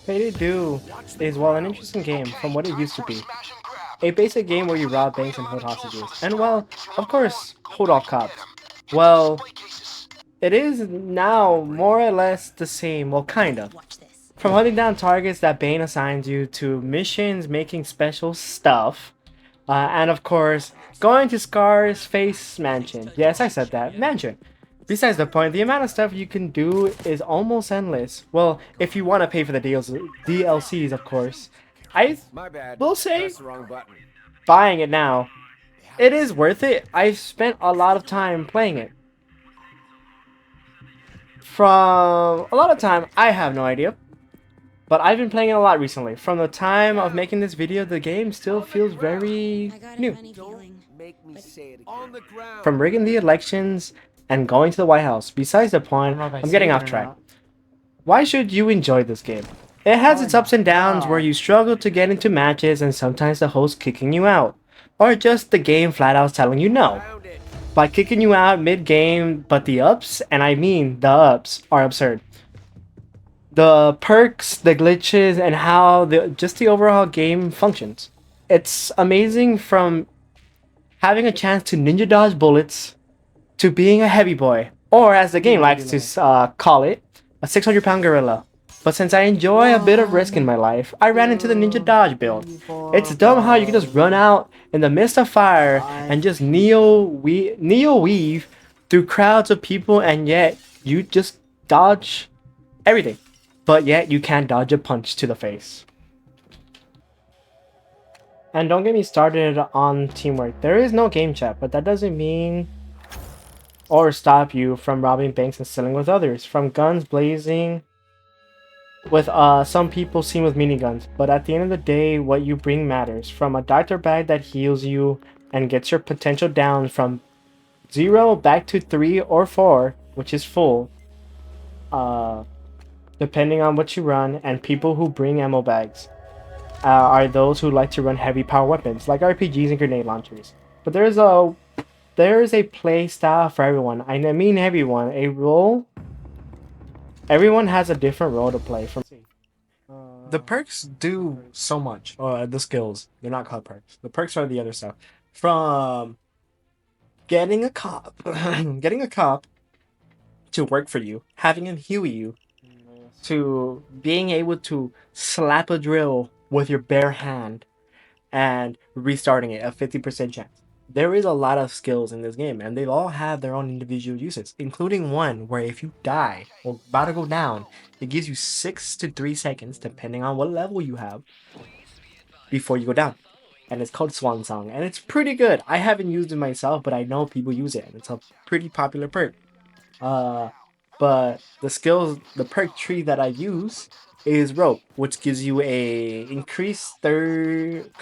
Payday 2 is, well, an interesting game from what it used to be. A basic game where you rob banks and hold hostages. And, well, of course, hold off cops. Well, it is now more or less the same, well, kind of. From hunting down targets that Bane assigns you to missions making special stuff. And of course, going to Scar's face mansion. Yes, I said that. Mansion. Besides the point, the amount of stuff you can do is almost endless. Well, if you want to pay for the DLCs, of course. I My bad. will say, Press the wrong button. buying it now, it is worth it. I've spent a lot of time playing it. From a lot of time, I have no idea. But I've been playing it a lot recently. From the time of making this video, the game still feels very I got a new. funny Don't feeling. make me say it again. On the ground. From rigging the elections and going to the White House. Besides the point, I'm getting off track. Why should you enjoy this game? It has its ups and downs where you struggle to get into matches and sometimes the host kicking you out. Or just the game flat out telling you no. Found it. By kicking you out mid-game, but the ups, and I mean the ups, are absurd. The perks, the glitches, and how just the overall game functions. It's amazing from having a chance to ninja dodge bullets to being a heavy boy, or as the game likes to call it, a 600-pound gorilla. But since I enjoy a bit of risk in my life, I ran into the ninja dodge build. It's dumb how you can just run out in the midst of fire and just neo weave through crowds of people, and yet you just dodge everything. But yet you can't dodge a punch to the face. And don't get me started on teamwork. There is no game chat, but that doesn't mean or stop you from robbing banks and stealing with others. From guns blazing with some people seen with miniguns. But at the end of the day, what you bring matters. From a doctor bag that heals you and gets your potential down from 0 back to 3 or 4, which is full, uh, depending on what you run, and people who bring ammo bags. Are those who like to run heavy power weapons like RPGs and grenade launchers. But there is a play style for everyone. I mean everyone. A role. Everyone has a different role to play. From the perks do so much. The skills. They're not called perks. The perks are the other stuff. From getting a cop, getting a cop to work for you, having him heal you, to being able to slap a drill with your bare hand and restarting it, a 50% chance. There is a lot of skills in this game, and they all have their own individual uses, including one where if you die or about to go down, it gives you 6 to 3 seconds, depending on what level you have, before you go down. And it's called Swan Song, and it's pretty good. I haven't used it myself, but I know people use it, and it's a pretty popular perk. Uh, but the perk tree that I use is rope, which gives you a increased 30%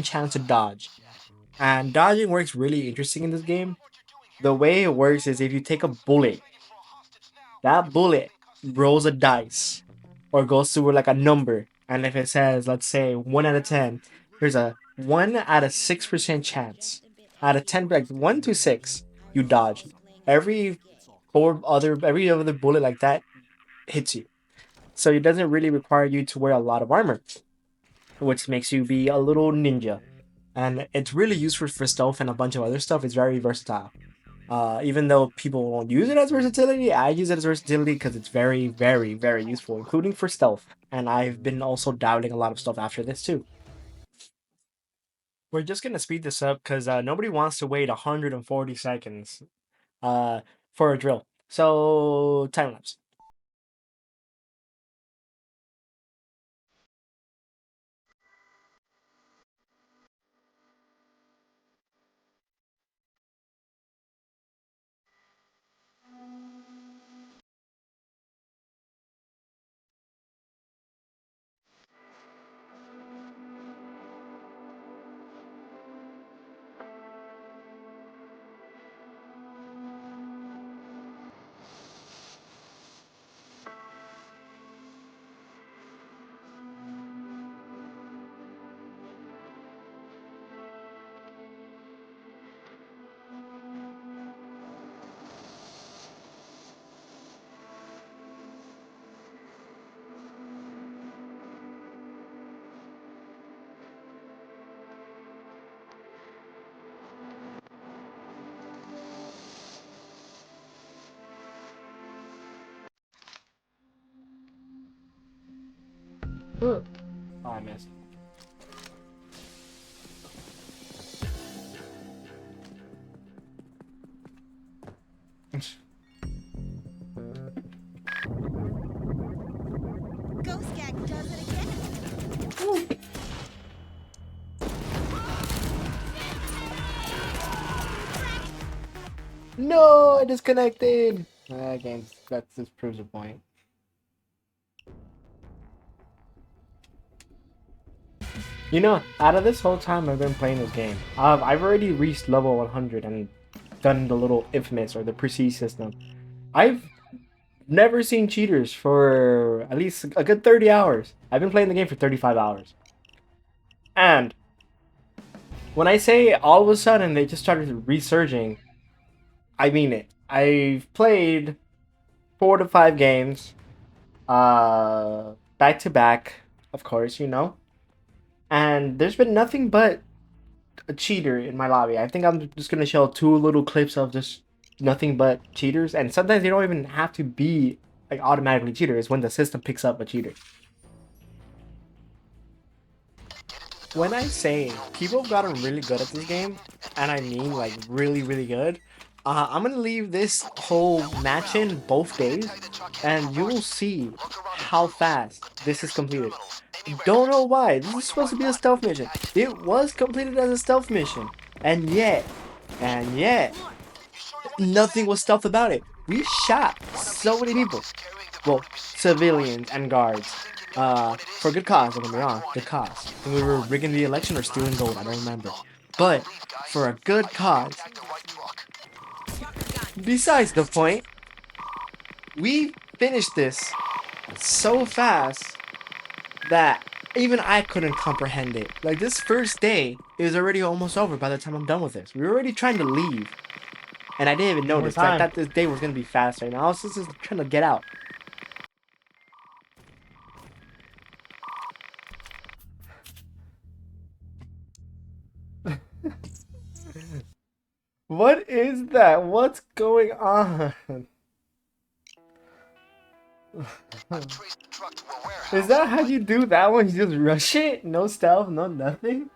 chance to dodge. And dodging works really interesting in this game. The way it works is if you take a bullet, that bullet rolls a dice or goes through like a number. And if it says, let's say 1 out of 10, there's a 1 out of 6% chance. Out of 10, like 1 to 6, you dodge. Every every other bullet like that hits you. So it doesn't really require you to wear a lot of armor, which makes you be a little ninja. And it's really useful for stealth and a bunch of other stuff. It's very versatile. Even though people won't use it as versatility, I use it as versatility because it's very, very, very useful, including for stealth. And I've been also doubting a lot of stuff after this too. We're just gonna speed this up because nobody wants to wait 140 seconds uh, for a drill. So time lapse. Oh, I missed. Ghost Gang does it again. Ooh. No, I disconnected. That just proves a point. You know, out of this whole time I've been playing this game, I've already reached level 100 and done the little infamous or the prestige system. I've never seen cheaters for at least a good 30 hours. I've been playing the game for 35 hours. And when I say all of a sudden they just started resurging, I mean it. I've played 4 to 5 games, back to back, of course, you know. And there's been nothing but a cheater in my lobby. I think I'm just gonna show 2 little clips of just nothing but cheaters, and sometimes they don't even have to be like automatically cheaters when the system picks up a cheater. When I say people have gotten really good at this game, and I mean like really, really good, I'm gonna leave this whole match in both days, and you will see how fast this is completed. Don't know why. This is supposed to be a stealth mission. It was completed as a stealth mission, and yet, nothing was stealth about it. We shot so many people. Well, civilians and guards. For good cause, don't get me wrong, good cause. And we were rigging the election or stealing gold, I don't remember. But, for a good cause. Besides the point, we finished this so fast that even I couldn't comprehend it. Like, this first day is already almost over by the time I'm done with this. We were already trying to leave. And I didn't even notice. I thought this day was going to be faster. And I was just trying to get out. What is that? What's going on? Is that how you do that one? You just rush it? No stealth, no nothing?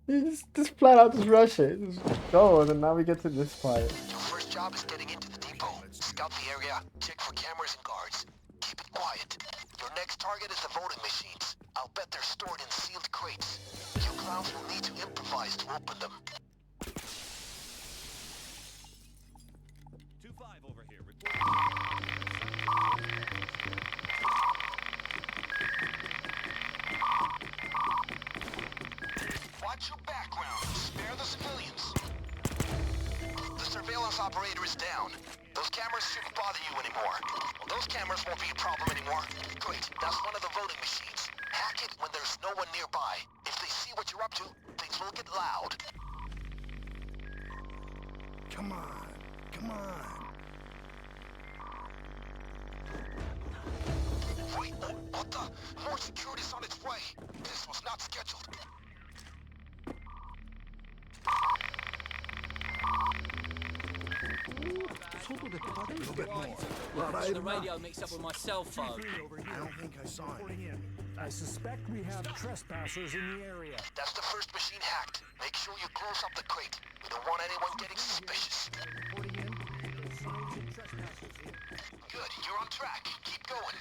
You just flat out just rush it. Just go, and then now we get to this part. Your first job is getting into the depot. Scout the area, check for cameras and guards. Keep it quiet. Your next target is the voting machines. I'll bet they're stored in sealed crates. You clowns will need to improvise to open them. 2-5 over here. Watch your background. Spare the civilians. The surveillance operator is down. Those cameras shouldn't bother you anymore. Well, those cameras won't be a problem anymore. Great, that's one of the voting machines. Hack it when there's no one nearby. If they see what you're up to, things will get loud. Come on. Come on. Wait, what the? More security's on its way. This was not scheduled. The radio mixed up with my cell phone. I don't think I saw it. I suspect we have trespassers in the area. That's the first machine hacked. Make sure you close up the crate. We don't want anyone getting suspicious. Good, you're on track. Keep going.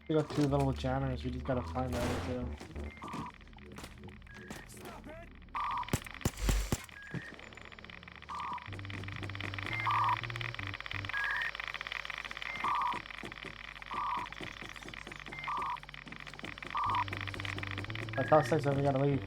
We got 2 little jammers, we just gotta find that too. I thought 6 that we gotta leave.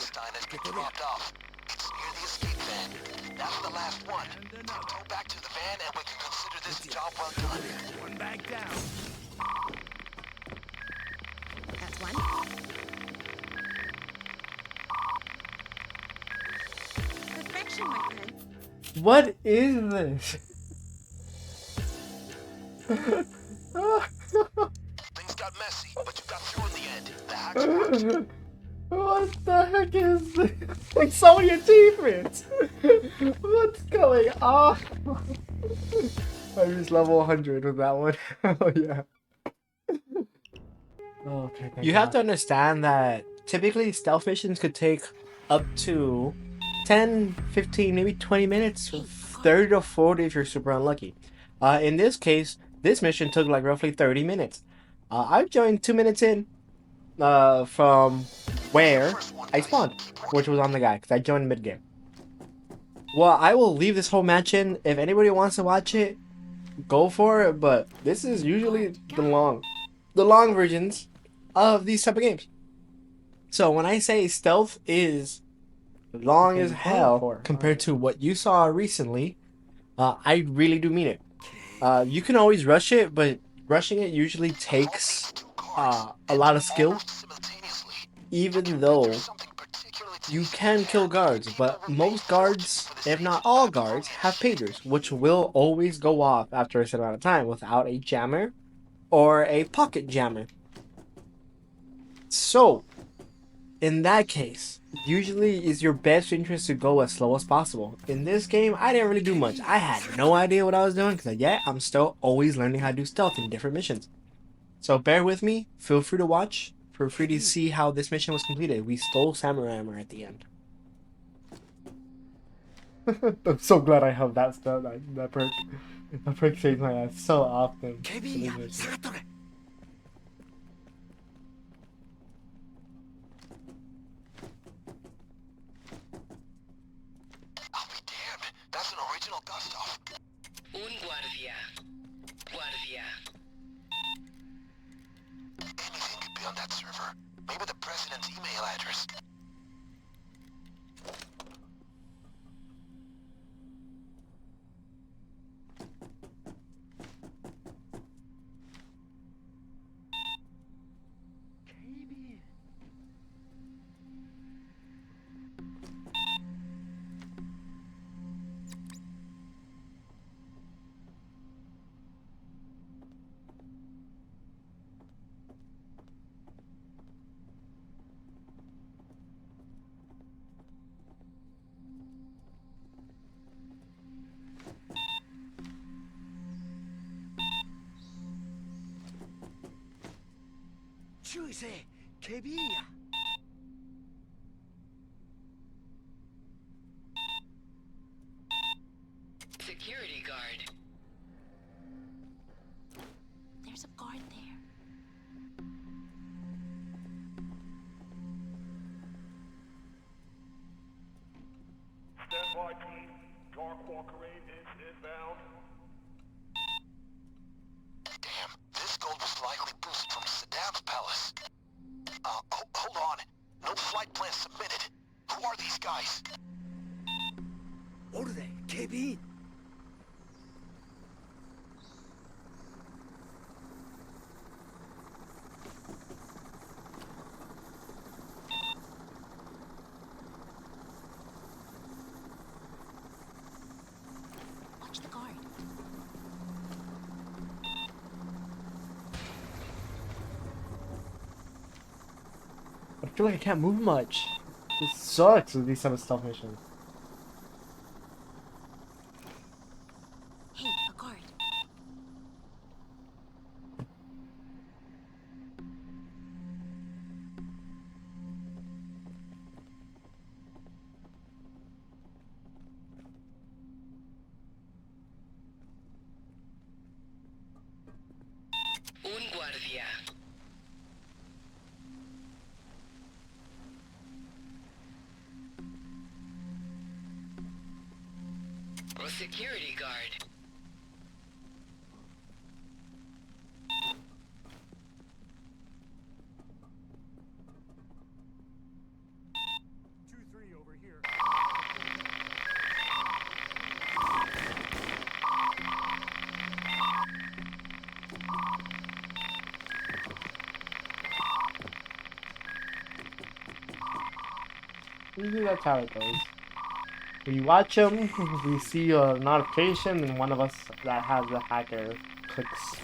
Frankenstein has been dropped off. It's near the escape van. That's the last one. Go back to the van and we can consider this job well done. One back down. That's one. Perfection, my friend. What is this? Things got messy, but you got through in the end. The hacks worked. What the heck is this? Like so many achievements. What's going on? I reached level 100 with that one. Oh yeah. Okay. You have to understand that typically stealth missions could take up to 10, 15, maybe 20 minutes, 30 to 40 if you're super unlucky. In this case, this mission took like roughly 30 minutes. I joined 2 minutes in from where I spawned, which was on the guy, because I joined mid-game. Well, I will leave this whole match in. If anybody wants to watch it, go for it, but this is usually the long versions of these type of games. So when I say stealth is long as hell compared to what you saw recently, I really do mean it. You can always rush it, but rushing it usually takes a lot of skill, even though you can kill guards, but most guards, if not all guards, have pagers, which will always go off after a certain amount of time without a jammer or a pocket jammer. So, in that case, usually is your best interest to go as slow as possible. In this game, I didn't really do much. I had no idea what I was doing because I'm still always learning how to do stealth in different missions. So bear with me, feel free to watch, feel free to see how this mission was completed. We stole samurai armor at the end. I'm so glad I have that stuff, that perk. That perk saves my ass so often. I'll be damned. That's an original dust-off. Un guardia. Guardia. Anything could be on that server. Maybe the president's email address. Security guard. There's a guard there. Stand by, team. Dark Walker 8 is inbound. Damn, this gold was likely boosted from Saddam's palace. Hold on. No flight plan submitted. Who are these guys? Watch the guard. I feel like I can't move much. This sucks with these type of stealth missions. Hey, a guard. Un guardia. A security guard. Usually that's how it goes. We watch them, we see a notification, and one of us that has the hacker clicks.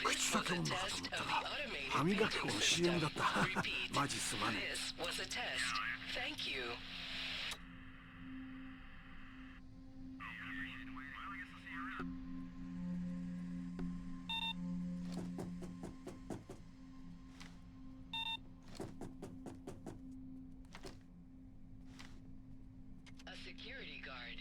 This was a test of the automated 歯磨き粉 painting の CM だ system. った Repeat. マジすまね This was a test. Thank you. A security guard.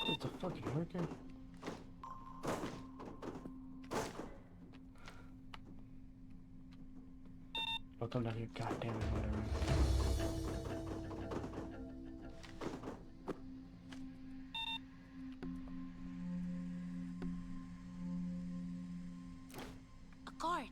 It's a fucking working. Welcome down your goddamn whatever. A guard.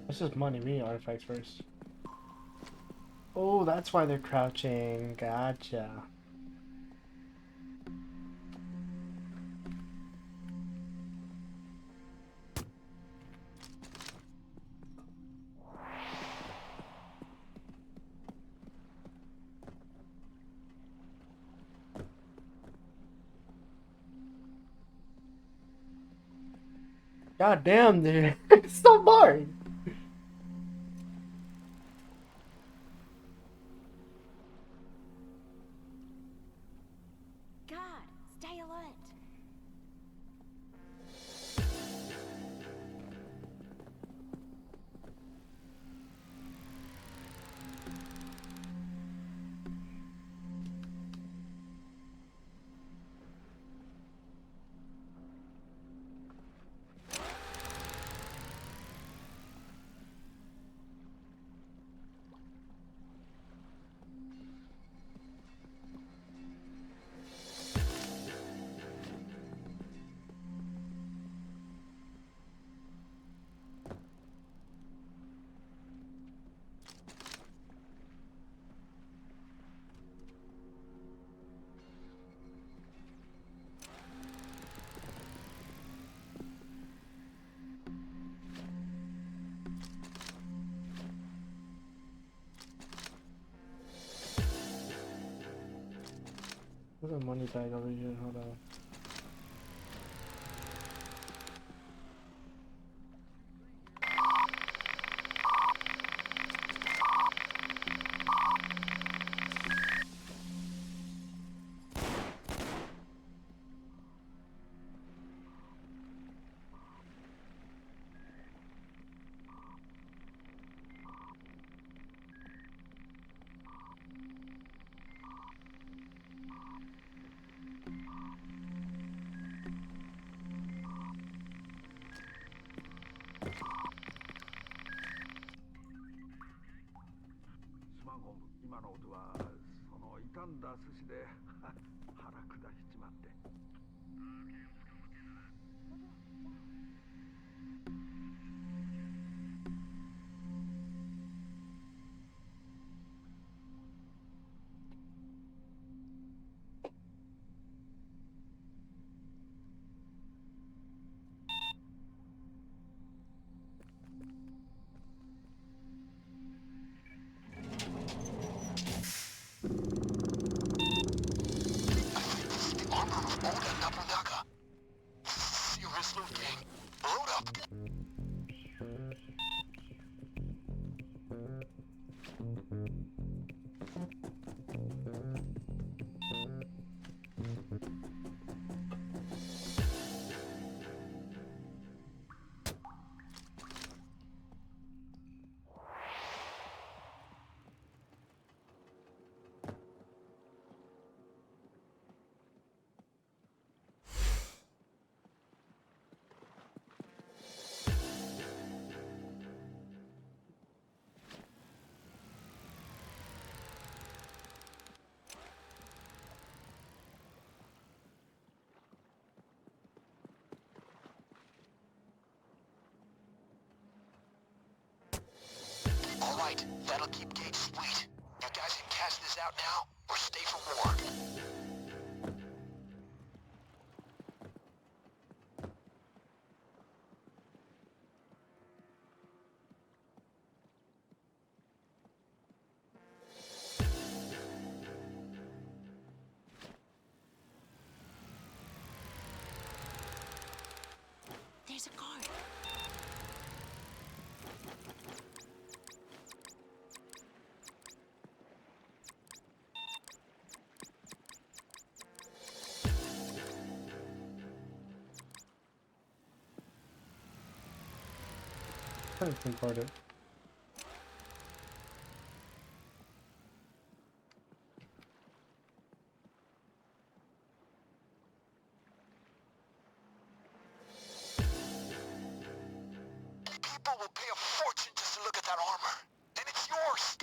This is money. We need artifacts first. Oh, that's why they're crouching. Gotcha. God damn, dude. It's so boring. Guard, stay alert. There's a money bag over here. Hold on. んだ寿司で腹下しちまって。Serious loot, gang. Load up. All right, that'll keep Gage sweet. You guys can cash this out now, or stay for more. There's a guard. That's important. People will pay a fortune just to look at that armor. And it's yours.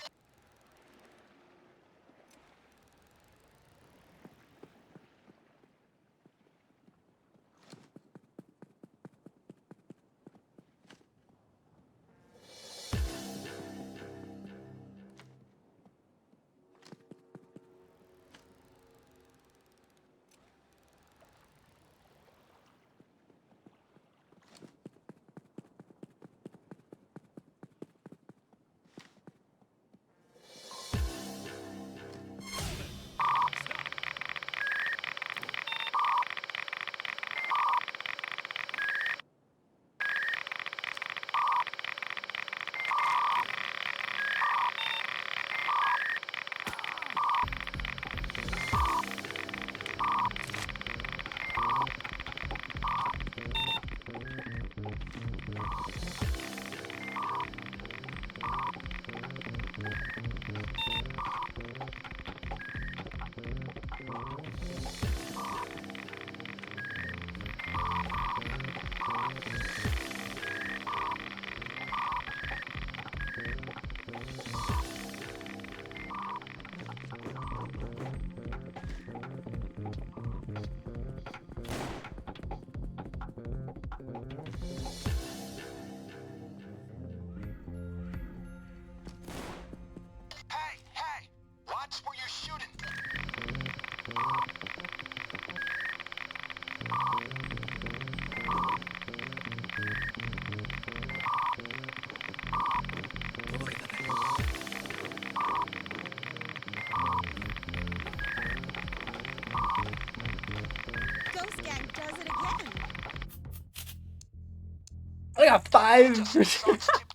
Hey! Watch where you're shooting. Ghost Gang does it again. I got 5. Just starts tiptoeing